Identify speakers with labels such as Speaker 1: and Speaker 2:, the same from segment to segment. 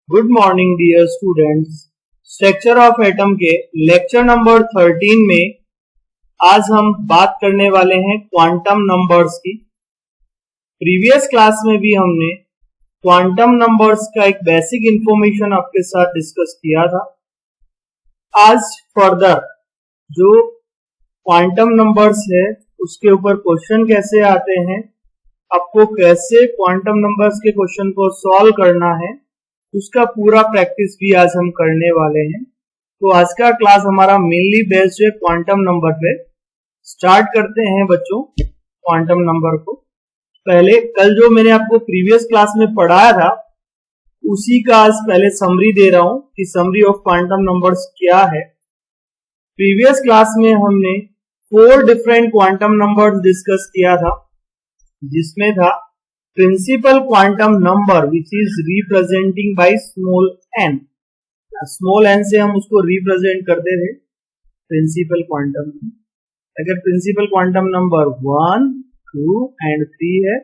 Speaker 1: Good morning dear students. Structure of atom के lecture number 13 में आज हम बात करने वाले हैं क्वांटम नंबर्स की। प्रीवियस क्लास में भी हमने क्वांटम नंबर्स का एक बेसिक इंफॉर्मेशन आपके साथ डिस्कस किया था। आज फर्दर जो क्वांटम नंबर्स है उसके ऊपर क्वेश्चन कैसे आते हैं, आपको कैसे क्वांटम नंबर्स के क्वेश्चन को सॉल्व करना है, उसका पूरा प्रैक्टिस भी आज हम करने वाले हैं। तो आज का क्लास हमारा मेनली बेस्ड है क्वांटम नंबर पे। स्टार्ट करते हैं बच्चों क्वांटम नंबर को। पहले कल जो मैंने आपको प्रीवियस क्लास में पढ़ाया था उसी का आज पहले समरी दे रहा हूं कि समरी ऑफ क्वांटम नंबर्स क्या है। प्रीवियस क्लास में हमने 4 डिफरेंट क्वांटम नंबर्स डिस्कस किया था, जिसमें था principal quantum number which is representing by small n. Small n से हम उसको रिप्रेजेंट करते थे प्रिंसिपल क्वांटम। अगर प्रिंसिपल क्वांटम नंबर 1, 2 एंड 3 है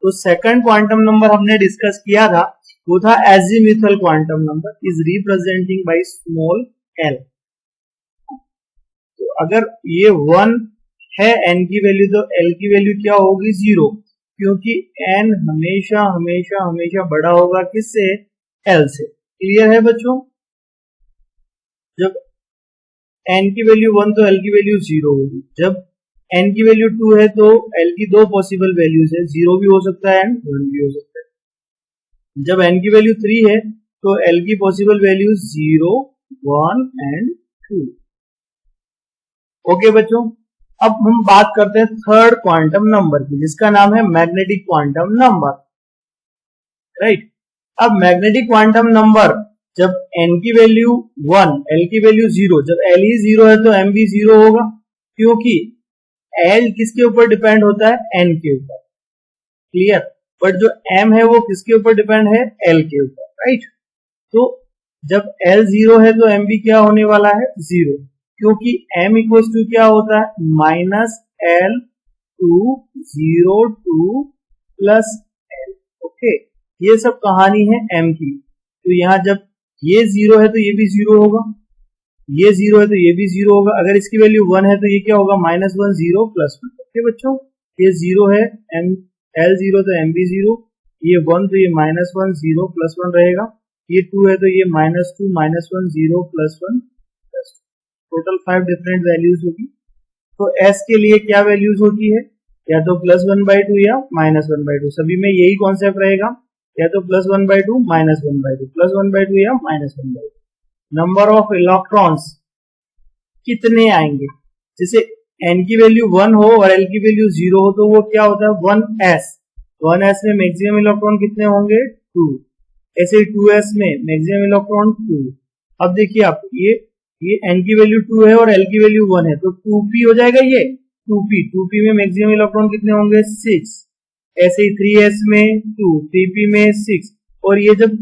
Speaker 1: तो सेकंड क्वांटम नंबर हमने डिस्कस किया था वो था azimuthal quantum number is representing by small l. तो अगर ये 1 है एन की वैल्यू तो एल की वैल्यू क्या होगी 0, क्योंकि n हमेशा हमेशा हमेशा बड़ा होगा किससे, l से। क्लियर है बच्चों? जब n की वैल्यू 1 तो l की वैल्यू 0 होगी। जब n की वैल्यू 2 है तो l की 2 पॉसिबल वैल्यूज है, 0 भी हो सकता है एंड 1 भी हो सकता है। जब n की वैल्यू 3 है तो l की पॉसिबल वैल्यूज 0, 1 एंड 2। ओके बच्चों, अब हम बात करते हैं थर्ड क्वांटम नंबर की, जिसका नाम है मैग्नेटिक क्वांटम नंबर। राइट, अब मैग्नेटिक क्वांटम नंबर जब n की वैल्यू 1, l की वैल्यू 0, जब l ही 0 है तो m भी 0 होगा, क्योंकि l किसके ऊपर डिपेंड होता है, n के ऊपर। क्लियर? बट जो m है वो किसके ऊपर डिपेंड है, l के ऊपर। राइट, तो जब l 0 है तो m भी क्या होने वाला है, 0, क्योंकि m इक्वल्स टू क्या होता है, minus L two 0 two plus L. Okay, ये सब कहानी है m की। तो यहाँ जब ये 0 है तो ये भी 0 होगा, ये 0 है तो ये भी 0 होगा। अगर इसकी वैल्यू 1 है तो ये क्या होगा, माइनस 1 0 प्लस 1। ओके बच्चों, ये 0 है, m l 0 तो m भी 0, ये 1 तो ये माइनस 1 0 प्लस 1 रहेगा, ये 2 है तो ये minus 2 minus 1 0 plus 1 plus 2। Total 5 different values होगी। तो s के लिए क्या वैल्यूज होती है, या तो प्लस 1/2 या माइनस 1/2। सभी में यही कॉन्सेप्ट रहेगा, या तो प्लस 1/2 माइनस 1/2, प्लस 1/2 या माइनस 1/2। नंबर ऑफ इलेक्ट्रॉन्स कितने आएंगे, जैसे n की वैल्यू 1 हो और l की वैल्यू 0 हो तो वो क्या होता है, 1s। 1s में मैक्सिमम इलेक्ट्रॉन कितने होंगे, 2। ऐसे 2s में मैक्सिमम इलेक्ट्रॉन 2। अब देखिए आप, ये n की वैल्यू 2 है और l की वैल्यू 1 है तो 2p हो जाएगा, ये 2p में मैक्सिमम इलेक्ट्रॉन कितने होंगे, 6। ऐसे ही 3s में 2, 3p में 6, और ये जब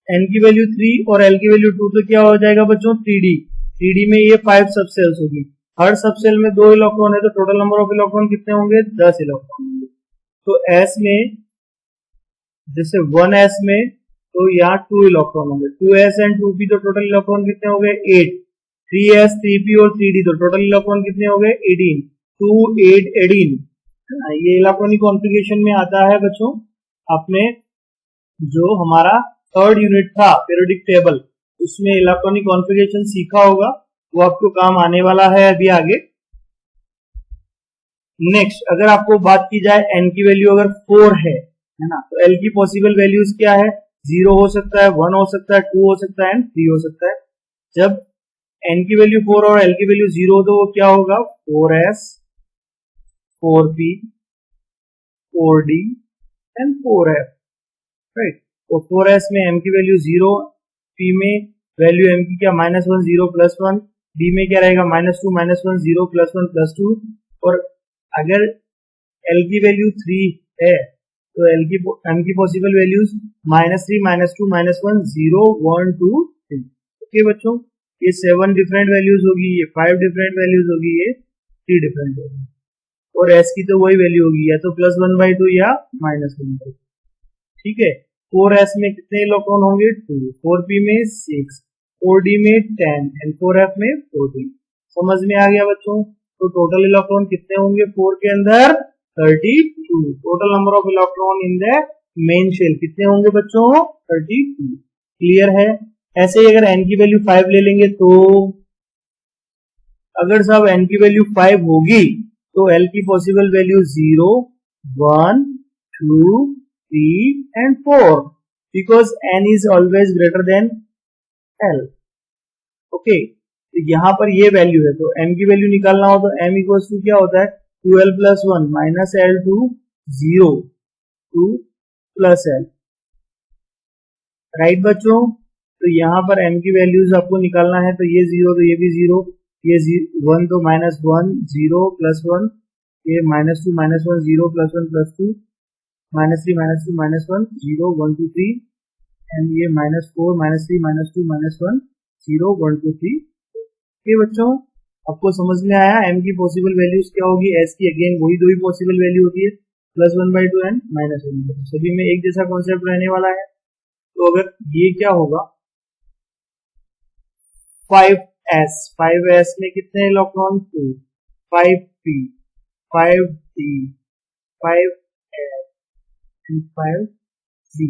Speaker 1: n की वैल्यू 3 और l की वैल्यू 2 तो क्या हो जाएगा बच्चों, 3d में ये 5 सब सेल्स होगी। हर सब सेल में 2 इलेक्ट्रॉन है तो टोटल नंबर ऑफ इलेक्ट्रॉन कितने होंगे, 10 इलेक्ट्रॉन होंगे। तो s में जैसे 1s में तो यहाँ 2 इलेक्ट्रॉन होंगे, 2s एंड 2p तो टोटल इलेक्ट्रॉन कितने हो गए, 8। 3s 3p और 3d तो टोटल इलेक्ट्रॉन कितने हो गए, 18। 2 8 18। ये इलेक्ट्रॉनिक कॉन्फ़िगरेशन में आता है बच्चों। अपने जो हमारा थर्ड यूनिट था पीरियोडिक टेबल, उसमें इलेक्ट्रॉनिक कॉन्फ़िगरेशन सीखा होगा, वो आपको काम आने वाला है अभी आगे। नेक्स्ट, अगर आपको बात की जाए n की वैल्यू अगर 4 है ना, तो l की पॉसिबल वैल्यूज क्या है, 0 हो सकता है, 1 हो सकता है, 2 हो सकता है एंड 3 हो सकता है। जब n की वैल्यू 4 और l की वैल्यू 0 तो वो क्या होगा, 4s 4p 4d and 4f। Right, तो 4s में m की वैल्यू 0, p में वैल्यू m की क्या, माइनस 1 0 प्लस 1, d में क्या रहेगा, माइनस 2 माइनस 1 0 प्लस 1 प्लस 2। और अगर l की वैल्यू 3 है तो m की possible values minus 3 minus 2 minus 1 0 1 2 3। Okay बच्चों, ये 7 डिफरेंट वैल्यूज होगी, ये 5 डिफरेंट वैल्यूज होगी, ये 3 डिफरेंट होगी। और s की तो वही वैल्यू होगी, या तो प्लस 1/2 या माइनस 1/2। ठीक है, 4s में कितने इलेक्ट्रॉन होंगे 2, 4p में 6, 4d में 10 एंड 4f में 14। समझ में आ गया बच्चों? तो टोटल इलेक्ट्रॉन कितने होंगे 4 के अंदर 32। Total number of electron in the main shell कितने होंगे बच्चों 32। क्लियर है? ऐसे ही अगर n की वैल्यू 5 ले लेंगे तो अगर सब n की वैल्यू 5 होगी तो l की possible value 0, 1, 2, 3 and 4 because n is always greater than l। Okay, तो यहां पर ये वैल्यू है, तो m की वैल्यू निकालना हो तो m इक्वल्स टू क्या होता है 12 plus 1 minus l to 0 2 plus l। Right बच्चों? तो यहाँ पर m की वैल्यूज आपको निकालना है, तो ये 0 तो ये भी 0, ये 1 तो माइनस 1 0 प्लस 1, ये minus 2 minus 1 0 plus 1 plus 2 minus 3 minus 2 minus 1 0 1 2 3 and ये minus 4 minus 3 minus 2 minus 1 0 1 2 3। Okay बच्चों, आपको समझ में आया? m की पॉसिबल वैल्यूज क्या होगी, s की अगेन वही दो ही पॉसिबल वैल्यू होती है प्लस 1/2 एंड माइनस 1/2। सभी में एक जैसा कॉन्सेप्ट रहने वाला है। तो अगर ये क्या होगा 5s में कितने electron 2, 5p 5d 5s and 5d।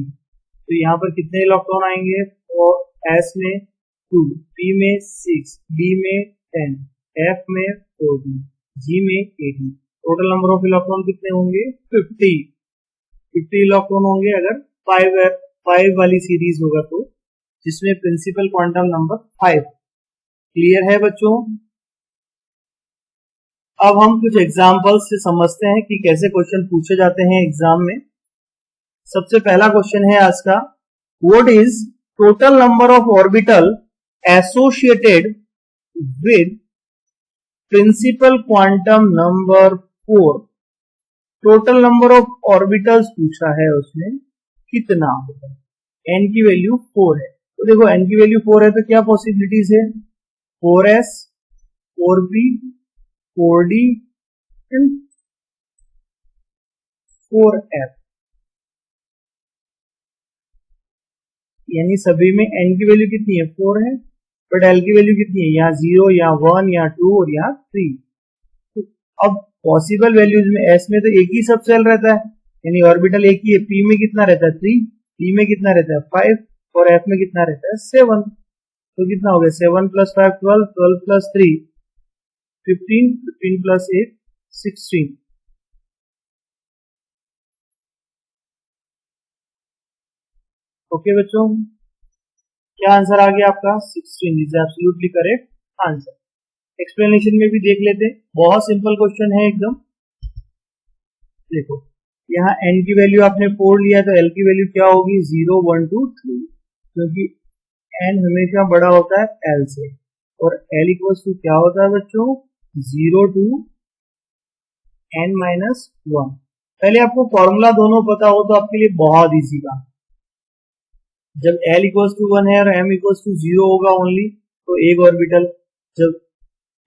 Speaker 1: तो यहाँ पर कितने इलेक्ट्रॉन आएंगे और s में 2, p में 6, d में 10, f में 14, g में 18। टोटल नंबर ऑफ इलेक्ट्रॉन कितने होंगे 50 इलेक्ट्रॉन होंगे अगर 5 वाली सीरीज होगा तो, जिसमें प्रिंसिपल क्वांटम नंबर 5। क्लियर है बच्चों? अब हम कुछ एग्जांपल्स से समझते हैं कि कैसे क्वेश्चन पूछे जाते हैं एग्जाम में। सबसे पहला क्वेश्चन है आज का, what is total number of orbital associated with principal quantum number 4। Total number of orbitals पूछा है, उसमें कितना होगा। n की वैल्यू 4 है, तो देखो n की वैल्यू 4 है तो क्या पॉसिबिलिटीज है 4s 4p 4d and 4f। यानी सभी में n की वैल्यू कितनी है 4 है, बट l की वैल्यू कितनी है यहाँ 0 यहाँ 1 यहाँ 2 और यहाँ 3। तो अब पॉसिबल वैल्यूज में s में तो एक ही सब सेल रहता है, यानी ऑर्बिटल एक ही है। p में कितना रहता है 3, p में कितना रहता है 5 और f में कितना रहता है 7। तो कितना हो गया 7 प्लस 5 12, 12 प्लस 3 15, 15 प्लस 8 16। ओके बच्चों, क्या आंसर आ गया आपका 16 is absolutely correct answer. Explanation में भी देख लेते हैं, बहुत सिंपल क्वेश्चन है एकदम। देखो यहाँ n की वैल्यू आपने 4 लिया तो l की वैल्यू क्या होगी 0 1 2 3, क्योंकि n हमेशा बड़ा होता है l से, और l इक्वल्स टू क्या होता है बच्चों 0 to n माइनस 1। पहले आपको फॉर्मूला दोनों पता हो तो आपके लिए बहुत इजी था। जब l इक्वल्स टू 1 है और m इक्वल्स टू 0 होगा ओनली, तो एक ऑर्बिटल, जब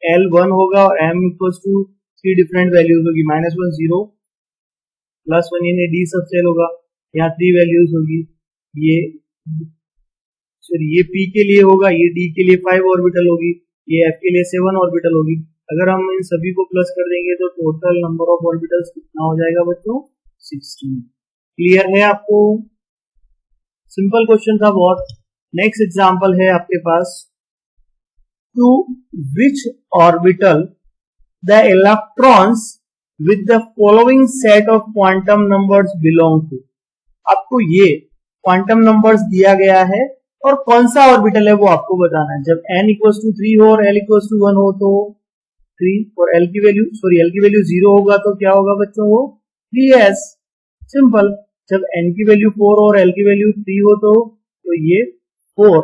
Speaker 1: l 1 होगा और m equals to 3 different values होगी माइनस 1 0 प्लस 1 यानी d सब सेल होगा, यहाँ 3 वैल्यूज होगी, ये p के लिए होगा, ये d के लिए 5 ऑर्बिटल होगी, ये f के लिए 7 ऑर्बिटल होगी। अगर हम इन सभी को प्लस कर देंगे तो टोटल नंबर ऑफ ऑर्बिटल्स कितना हो जाएगा बच्चों 16। क्लियर है आपको? सिंपल क्वेश्चन था बहुत। नेक्स्ट एग्जांपल है आपके पास, to which orbital the electrons with the following set of quantum numbers belong to। आपको ये क्वांटम नंबर्स दिया गया है और कौन सा ऑर्बिटल है वो आपको बताना है। जब n इक्वल्स टू 3 हो और l इक्वल्स टू 1 हो तो 3, और l की वैल्यू 0 होगा तो क्या होगा बच्चों वो 3s। सिंपल। जब n की वैल्यू 4 और l की वैल्यू 3 हो तो ये 4।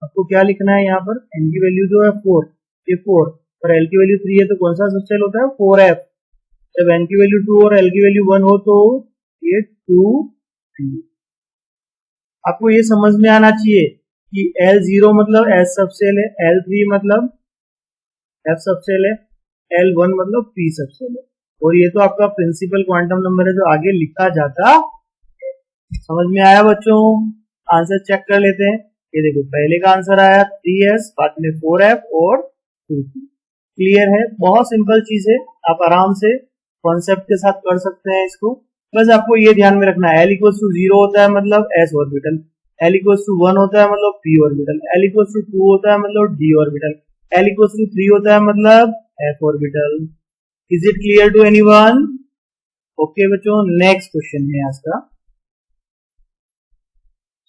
Speaker 1: आपको क्या लिखना है यहाँ पर, n की वैल्यू जो है 4, ये 4 और l की वैल्यू 3 है तो कौन सा सबसेल होता है 4f। जब n की वैल्यू 2 और l की वैल्यू 1 हो तो ये 2 3। आपको ये समझ में आना चाहिए कि L0 मतलब S सबसेल है, L3 मतलब F सबसेल है, L1 मतलब P सबसेल है, और ये तो आपका प्रिंसिपल क्वांटम नंबर है जो आगे लिखा जाता है। समझ में आया बच्चों? आंसर चेक कर लेते हैं। ये देखो पहले का आंसर आया 3s, बाद में 4f और 2p। क्लियर है? बहुत सिंपल चीज है, आप आराम से कॉन्सेप्ट के साथ कर सकते हैं इसको। बस आपको ये ध्यान में रखना है, l इक्वल टू 0 होता है मतलब s orbital, l equal to 1 होता है मतलब p orbital, l equal to 2 होता है मतलब d orbital, l equal to 3 होता है मतलब f orbital. Is it clear to anyone? Okay बच्चों, नेक्स्ट क्वेश्चन है आज का।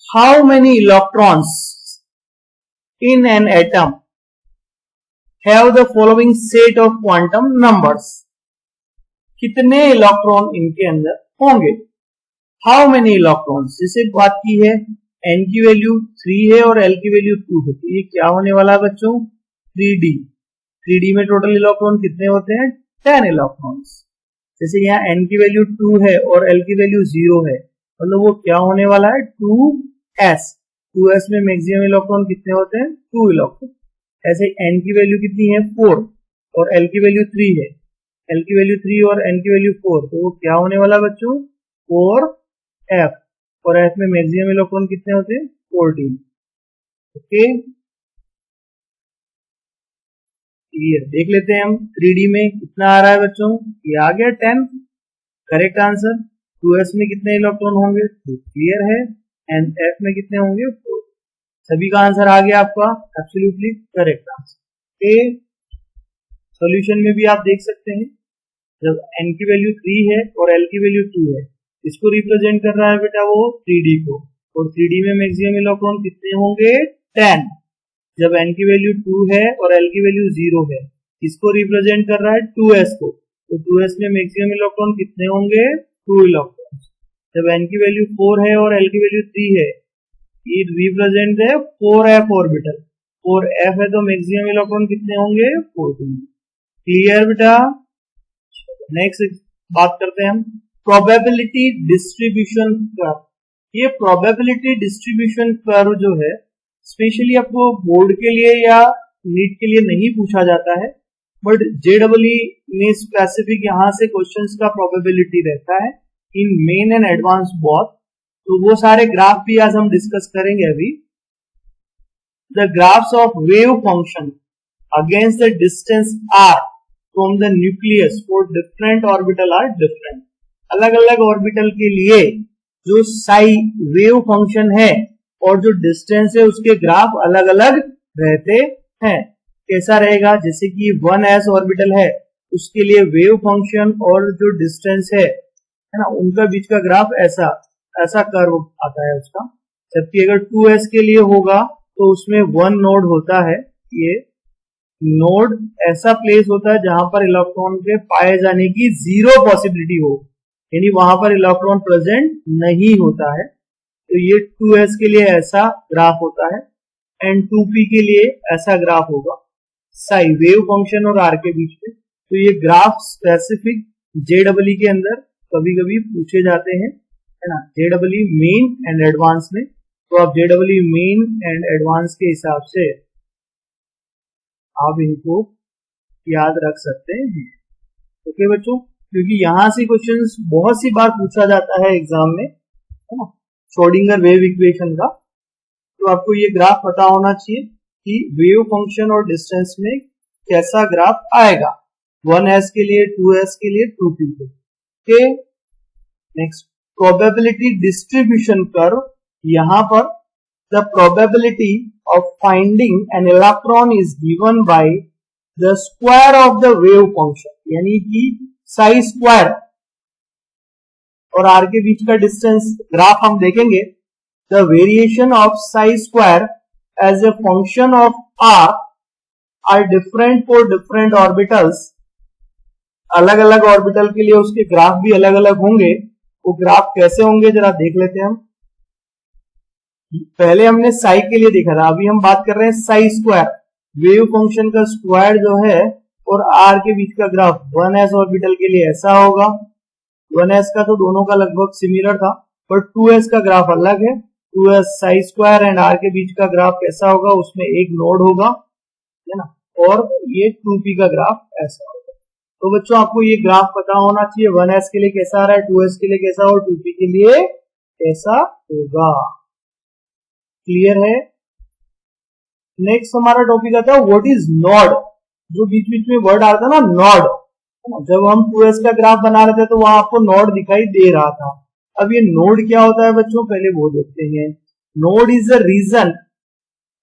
Speaker 1: How many electrons in an atom have the following set of quantum numbers? कितने इलेक्ट्रॉन इनके अंदर होंगे? How many electrons? जैसे बात की है n की वैल्यू 3 है और l की वैल्यू 2 है, तो ये क्या होने वाला है बच्चों? 3d। 3d में टोटल इलेक्ट्रॉन कितने होते हैं? 10 इलेक्ट्रॉन्स। जैसे यहाँ n की वैल्यू 2 है और l की वैल्यू 0 है, मतलब वो क्या होने वाला है? 2s। 2s में मैक्सिमम इलेक्ट्रॉन कितने होते हैं? 2 इलेक्ट्रॉन। ऐसे n की वैल्यू कितनी है? 4 और l की वैल्यू 3 है, l की वैल्यू 3 और n की वैल्यू 4, तो वो क्या होने वाला बच्चों? 4f। और f में मैक्सिमम इलेक्ट्रॉन कितने होते हैं? 14। Okay, clear? देख लेते हैं हम 3d में कितना आ रहा है बच्चों। ये आ गया 10, करेक्ट आंसर। 2s में कितने इलेक्ट्रॉन होंगे? क्लियर है। एंड f में कितने होंगे? 4। सभी का आंसर आ गया आपका एब्सोल्युटली करेक्ट आंसर। ए सॉल्यूशन में भी आप देख सकते हैं, जब n की वैल्यू 3 है और l की वैल्यू 2 है, इसको रिप्रेजेंट कर रहा है बेटा वो 3d को, और 3d में मैक्सिमम इलेक्ट्रॉन कितने होंगे? 10। जब n की वैल्यू 2 है और l की वैल्यू 0 है, इसको रिप्रेजेंट कर रहा है 2s को, तो 2s में मैक्सिमम इलेक्ट्रॉन कितने होंगे? 2 इलेक्ट्रॉन। जब n की वैल्यू 4 है और l की वैल्यू 3 है, ये रिप्रेजेंट है 4f ऑर्बिटल। 4f है तो मैक्सिमम इलेक्ट्रॉन कितने होंगे? 14। क्लियर बेटा? नेक्स्ट बात करते हैं हम प्रोबेबिलिटी डिस्ट्रीब्यूशन कर्व। ये प्रोबेबिलिटी डिस्ट्रीब्यूशन कर्व जो है स्पेशली आपको बोर्ड के लिए या नीट के लिए नहीं पूछा जाता है, बट जेडब्ल्यू में स्पेसिफिक यहाँ से क्वेश्चंस का प्रोबेबिलिटी रहता है इन मेन एंड एडवांस बोथ। तो वो सारे ग्राफ भी आज हम डिस्कस करेंगे अभी। The graphs of wave function against the distance r from the nucleus for different orbital are different. अलग अलग ऑर्बिटल के लिए जो साई वेव फंक्शन है और जो डिस्टेंस है उसके ग्राफ अलग अलग रहते हैं। कैसा रहेगा? जैसे कि 1s ऑर्बिटल है, उसके लिए वेव फंक्शन और जो डिस्टेंस है ना, उनका बीच का ग्राफ ऐसा ऐसा कर्व आता है उसका। जबकि अगर 2s के लिए होगा तो उसमें 1 नोड होता है, ये नोड ऐसा प्लेस होता है जहां पर इलेक्ट्रॉन के पाए जाने की 0 पॉसिबिलिटी हो, यानी वहां पर इलेक्ट्रॉन प्रेजेंट नहीं होता है। तो ये 2s के लिए ऐसा ग्राफ होता है एंड 2p के लिए ऐसा ग्राफ होगा साई वेव फंक्शन और r के बीच में। तो ये ग्राफ स्पेसिफिक जेडब्ल्यू के अंदर कभी कभी पूछे जाते हैं, है ना, जेडब्ल्यू मेन एंड एडवांस में। तो आप जेडब्ल्यू मेन एंड एडवांस के हिसाब से आप इनको याद रख सकते हैं। ओके बच्चों, क्योंकि यहां से क्वेश्चंस बहुत सी बार पूछा जाता है एग्जाम में, है ना, श्रोडिंगर वेव इक्वेशन का। तो आपको ये ग्राफ पता होना चाहिए कि वेव फंक्शन और डिस्टेंस में कैसा ग्राफ आएगा, 1s के लिए, 2s के लिए, 2p के। Okay, next probability distribution curve. यहां पर the probability of finding an electron is given by the square of the wave function, यानी कि साई स्क्वायर और r के बीच का डिस्टेंस ग्राफ हम देखेंगे। The variation of psi square as a function of r are different for different orbitals. अलग अलग orbital के लिए उसके ग्राफ भी अलग अलग होंगे। वो ग्राफ कैसे होंगे जरा देख लेते हैं हम। पहले हमने साई के लिए देखा था, अभी हम बात कर रहे हैं साई स्क्वायर, वेव फंक्शन का स्क्वायर जो है और r के बीच का ग्राफ 1s ऑर्बिटल के लिए ऐसा होगा। 1s का तो दोनों का लगभग सिमिलर था, पर 2s का ग्राफ अलग है। 2s Sai square and r के बीच का ग्राफ कैसा होगा, उसमें एक नोड होगा, है ना, और ये 2p का ग्राफ ऐसा होगा। तो बच्चों आपको ये ग्राफ पता होना चाहिए, 1s के लिए कैसा आ रहा है, 2s के लिए कैसा और 2p के लिए कैसा होगा। क्लियर है। नेक्स्ट हमारा टॉपिक आता है व्हाट इज नॉड। जो बीच बीच में वर्ड आता है ना नॉड, जब हम 2s का ग्राफ बना रहे थे तो वहां आपको नॉड दिखाई दे रहा था। अब ये नोड क्या होता है बच्चों, पहले वो देखते हैं। Node is a region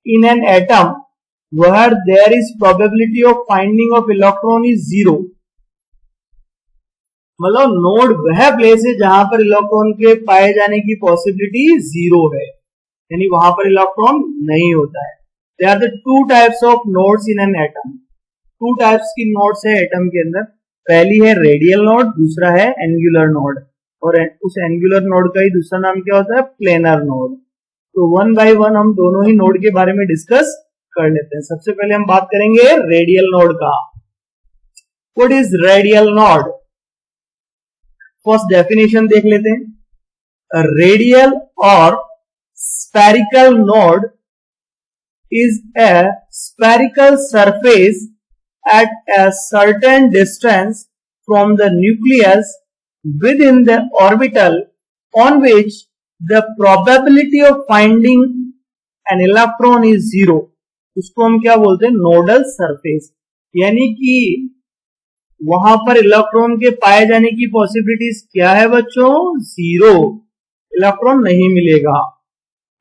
Speaker 1: in an atom where there is probability of finding of electron is 0। मतलब नोड वह प्लेस है जहां पर इलेक्ट्रॉन के पाए जाने की पॉसिबिलिटी 0 है, यानी वहां पर इलेक्ट्रॉन नहीं होता है। There are the two types of nodes in an atom। 2 types की नोड्स है एटम के अंदर। पहली है रेडियल नोड, दूसरा है एंगुलर नोड, और उस एंगुलर नोड का ही दूसरा नाम क्या होता है, प्लेनर नोड। तो वन बाय वन हम दोनों ही नोड के बारे में डिस्कस कर लेते हैं। सबसे पहले हम बात करेंगे रेडियल नोड का। What is radial node? First definition देख लेते हैं। रेडियल और spherical node is a spherical surface at a certain distance from the nucleus within the orbital on which the probability of finding an electron is 0। उसको हम क्या बोलते हैं, nodal surface. यानी कि वहां पर इलेक्ट्रॉन के पाए जाने की पॉसिबिलिटीज क्या है बच्चों, 0। इलेक्ट्रॉन नहीं मिलेगा।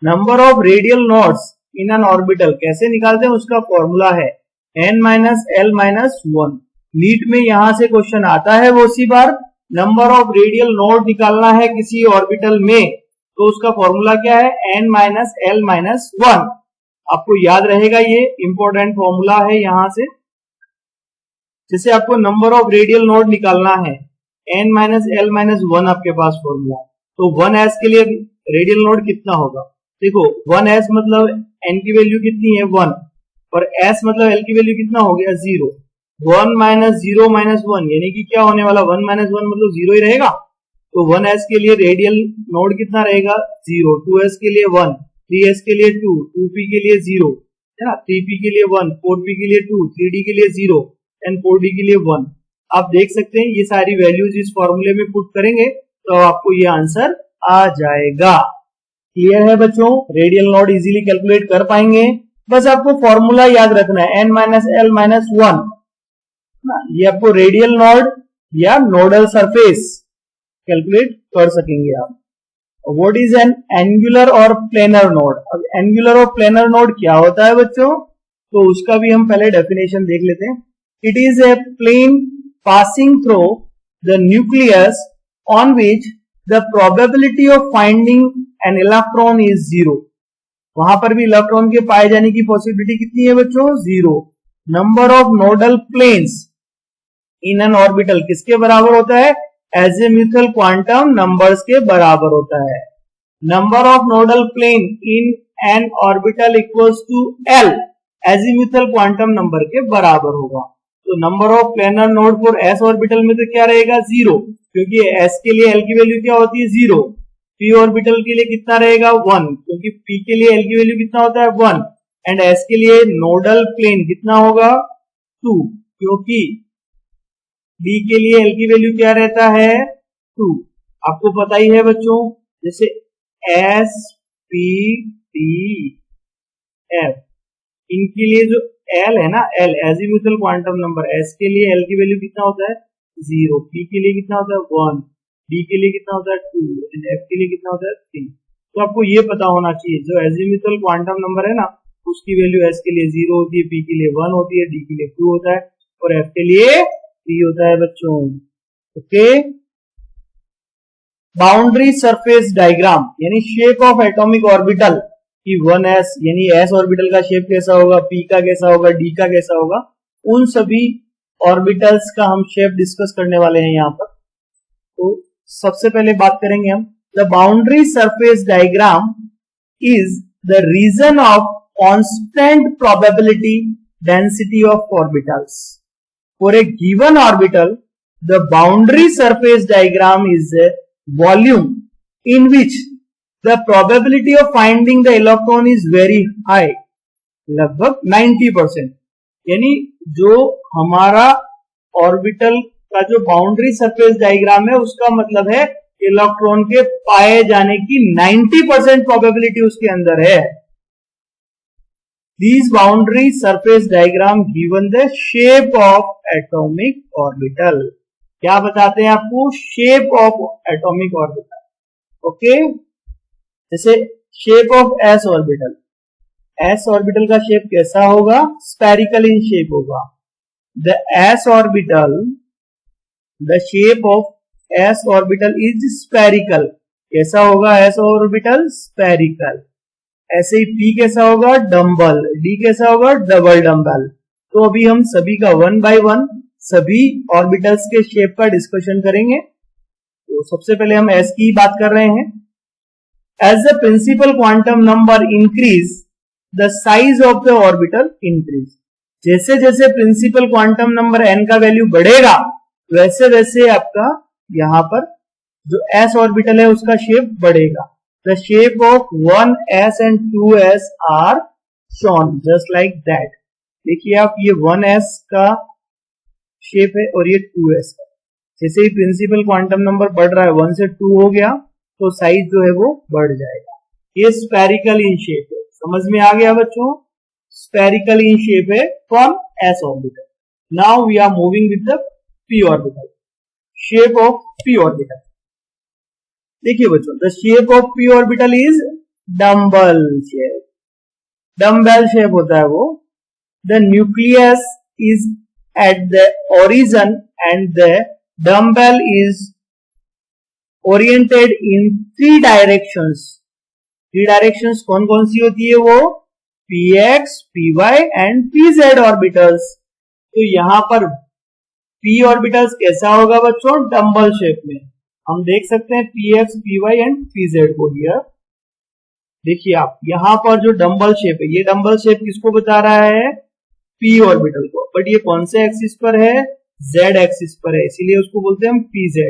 Speaker 1: Number of radial nodes in an orbital कैसे निकालते हैं, उसका फॉर्मूला है n-l-1। नीट में यहां से क्वेश्चन आता है वो सी बार। नंबर ऑफ रेडियल नोड निकालना है किसी ऑर्बिटल में तो उसका फॉर्मूला क्या है, n-l-1। आपको याद रहेगा, ये इंपॉर्टेंट फॉर्मूला है। यहां से जैसे आपको नंबर ऑफ रेडियल नोड निकालना है, n-l-1 आपके पास फॉर्मूला, तो 1s के लिए रेडियल नोड कितना होगा। देखो 1s मतलब n की वैल्यू कितनी है 1, और s मतलब l की वैल्यू कितना हो गया 0। 1 माइनस 0 माइनस 1 यानी कि क्या होने वाला, 1 माइनस 1 मतलब 0 ही रहेगा। तो 1s के लिए रेडियल नोड कितना रहेगा 0, 2s के लिए 1, 3s के लिए 2, 2p के लिए 0 है ना, 3p के लिए 1, 4p के लिए 2, 3d के लिए 0 एंड 4d के लिए 1। आप देख सकते हैं ये सारी वैल्यूज इस फॉर्मूले में पुट करेंगे तो आपको ये आंसर आ जाएगा। क्लियर है बच्चों, रेडियल नोड इजीली कैलकुलेट कर पाएंगे। बस आपको फॉर्मूला याद रखना है n-l-1। ये आपको रेडियल नोड या नोडल सरफेस कैलकुलेट कर सकेंगे आप। व्हाट इज एन एंगुलर और प्लेनर नोड? अब एंगुलर और प्लेनर नोड क्या होता है बच्चों, तो उसका भी हम पहले डेफिनेशन देख लेते हैं। It is a plane passing through the nucleus on which the probability of finding an electron is 0। वहां पर भी इलेक्ट्रॉन के पाए जाने की पॉसिबिलिटी कितनी है बच्चों, 0। Number of nodal planes in an orbital किसके बराबर होता है, एजिमुथल क्वांटम नंबर्स के बराबर होता है। Number of nodal plane in an orbital equals to l, azimuthal quantum number के बराबर होगा। तो number of planar node for s orbital में तो क्या रहेगा 0, क्योंकि s के लिए l की वैल्यू क्या होती है 0। p ऑर्बिटल के लिए कितना रहेगा 1, क्योंकि p के लिए l की वैल्यू कितना होता है 1, एंड s के लिए नोडल प्लेन कितना होगा 2, क्योंकि d के लिए l की वैल्यू क्या रहता है 2। आपको पता ही है बच्चों, जैसे s p d f, इनके लिए जो l है ना, l azimuthal quantum number, s के लिए l की वैल्यू कितना होता है 0, p के लिए कितना होता है 1, d के लिए कितना होता है 2, f के लिए कितना होता है 3। तो आपको ये पता होना चाहिए जो एजिमुथल क्वांटम नंबर है ना, उसकी वैल्यू s के लिए 0 होती है, p के लिए 1 होती है, d के लिए 2 होता है और f के लिए 3 होता है बच्चों। ओके, बाउंड्री सरफेस डायग्राम यानी शेप ऑफ एटॉमिक ऑर्बिटल की 1s यानी s ऑर्बिटल का शेप कैसा होगा, p का कैसा होगा, d का कैसा होगा, उन सभी ऑर्बिटल्स का हम शेप डिस्कस करने वाले हैं यहाँ पर। तो सबसे पहले बात करेंगे हम, the boundary surface diagram is the region of constant probability density of orbitals for a given orbital. The boundary surface diagram is a volume in which the probability of finding the electron is very high, लगभग 90%। यानी जो हमारा orbital का जो boundary surface diagram है उसका मतलब है इलेक्ट्रॉन के पाए जाने की 90% प्रोबेबिलिटी उसके अंदर है। These boundary surface diagram given the shape of atomic orbital. क्या बताते हैं आपको? Shape of atomic orbital. Okay, जैसे shape of s orbital, s orbital का शेप कैसा होगा? स्फेरिकल इन शेप होगा। The s orbital, the shape of s orbital is spherical. कैसा होगा एस ऑर्बिटल? स्फेरिकल। ऐसे ही पी कैसा होगा? डम्बल। डी कैसा होगा? Double dumbbell. तो अभी हम सभी का वन बाय वन सभी ऑर्बिटल्स के शेप का डिस्कशन करेंगे। तो सबसे पहले हम एस की बात कर रहे हैं। As the principal quantum number increase the size of the orbital increase. जैसे जैसे प्रिंसिपल क्वांटम नंबर एन का वैल्यू बढ़ेगा वैसे वैसे आपका यहां पर जो एस ऑर्बिटल है उसका शेप बढ़ेगा। The shape of 1s and 2s are shown just like that. देखिए आप, ये 1s का शेप है और ये 2s का। जैसे ही प्रिंसिपल क्वांटम नंबर बढ़ रहा है 1 से 2 हो गया तो साइज जो है वो बढ़ जाएगा। ये स्फेरिकल इन शेप है। समझ में आ गया बच्चों? स्फेरिकल इन शेप है from s orbital. Now we are moving with the p orbital. Shape of p orbital देखिए बच्चों, the shape of p orbital is dumbbell shape. Dumbbell shape होता है वो। The nucleus is at the origin and the dumbbell is oriented in 3 directions. 3 directions कौन कौन सी होती है वो? px, py and pz orbitals. तो यहां पर p ऑर्बिटल्स कैसा होगा बच्चों? डम्बल शेप में। हम देख सकते हैं px, py एंड pz को हियर। देखिए आप, यहां पर जो डम्बल शेप है, ये डम्बल शेप किसको बता रहा है? p ऑर्बिटल को। बट ये कौन से एक्सिस पर है? z एक्सिस पर है, इसीलिए उसको बोलते हैं हम pz।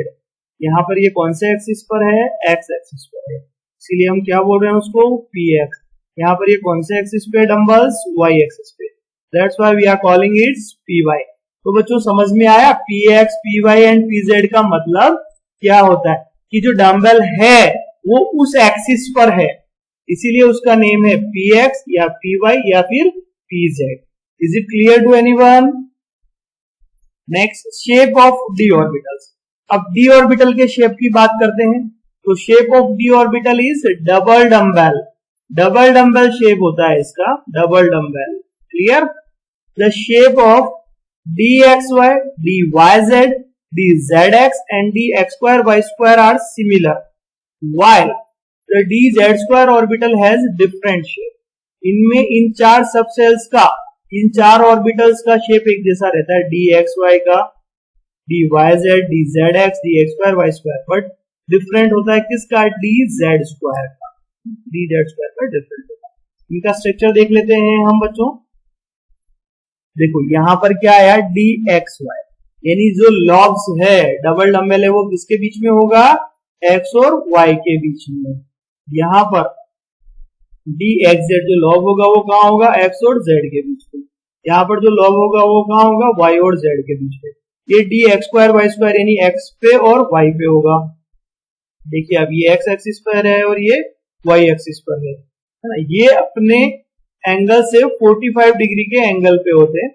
Speaker 1: यहां पर ये कौन से एक्सिस पर है? x एक्सिस पर है, इसीलिए हम क्या बोल रहे हैं उसको? px। यहां पर ये कौन से एक्सिस पे? डम्बल्स y एक्सिस पे, that's why we are calling it's py। तो बच्चों समझ में आया? px, py एंड pz का मतलब क्या होता है कि जो डम्बल है वो उस एक्सिस पर है, इसीलिए उसका नेम है px या py या फिर pz। Is it clear to anyone? Next, shape of d orbitals. अब डी ऑर्बिटल के शेप की बात करते हैं। तो shape of d orbital is double dumbbell. Double dumbbell shape होता है इसका, double dumbbell. Clear? The shape of dxy, dyz, dzx and dx square y square are similar, while the dz square orbital has different shape. इनमें इन 4 सब sales का, इन 4 orbitals का shape एक जैसा रहता है, dxy का, dyz, dzx, dx square y square, but different होता है किसका? dz square का। dz square का डिफरेंट होता है। इनका स्ट्रक्चर देख लेते हैं हम बच्चों। देखो यहां पर क्या आया? dxy, यानी जो लॉग्स है, डबल डम्बेल है, वो किसके बीच में होगा? x और y के बीच में। यहां पर dxz जो लॉग होगा वो कहां होगा? x और z के बीच में। यहां पर जो लॉग होगा वो कहां होगा? y और z के बीच में। ये dx स्क्वायर y स्क्वायर यानी x पे और y पे होगा। देखिए अब ये x एक्सिस पर है और ये y एक्सिस पर है ना। ये अपने एंगल से 45 डिग्री के एंगल पे होते हैं।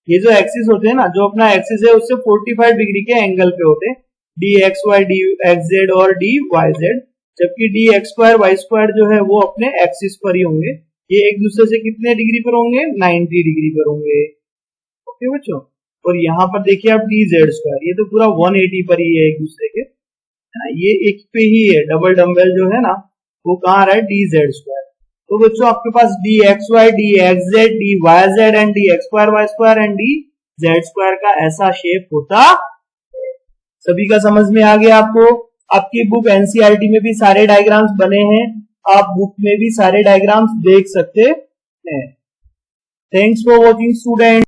Speaker 1: ये जो एक्सिस होते हैं ना, जो अपना एक्सिस है उससे 45 डिग्री के एंगल पे होते हैं, dxy, dxz और dyz। जबकि dx स्क्वायर y स्क्वायर जो है वो अपने एक्सिस पर ही होंगे। ये एक दूसरे से कितने डिग्री पर होंगे? 90 डिग्री पर होंगे। ओके बच्चों, और यहाँ पर देखिए आप dz स्क्वायर, ये तो पूरा 180 पर ही है एक दूसरे के, है ना। ये एक पे ही है, डबल डम्बेल जो है ना वो कहाँ आ रहा है? dz square. तो बच्चों आपके पास dxy, dxz, dyz and dx square y square and dz square का ऐसा शेप होता है। सभी का समझ में आ गया आपको? आपकी बुक एनसीईआरटी में भी सारे डायग्राम्स बने हैं, आप बुक में भी सारे डायग्राम्स देख सकते हैं। Thanks for watching student.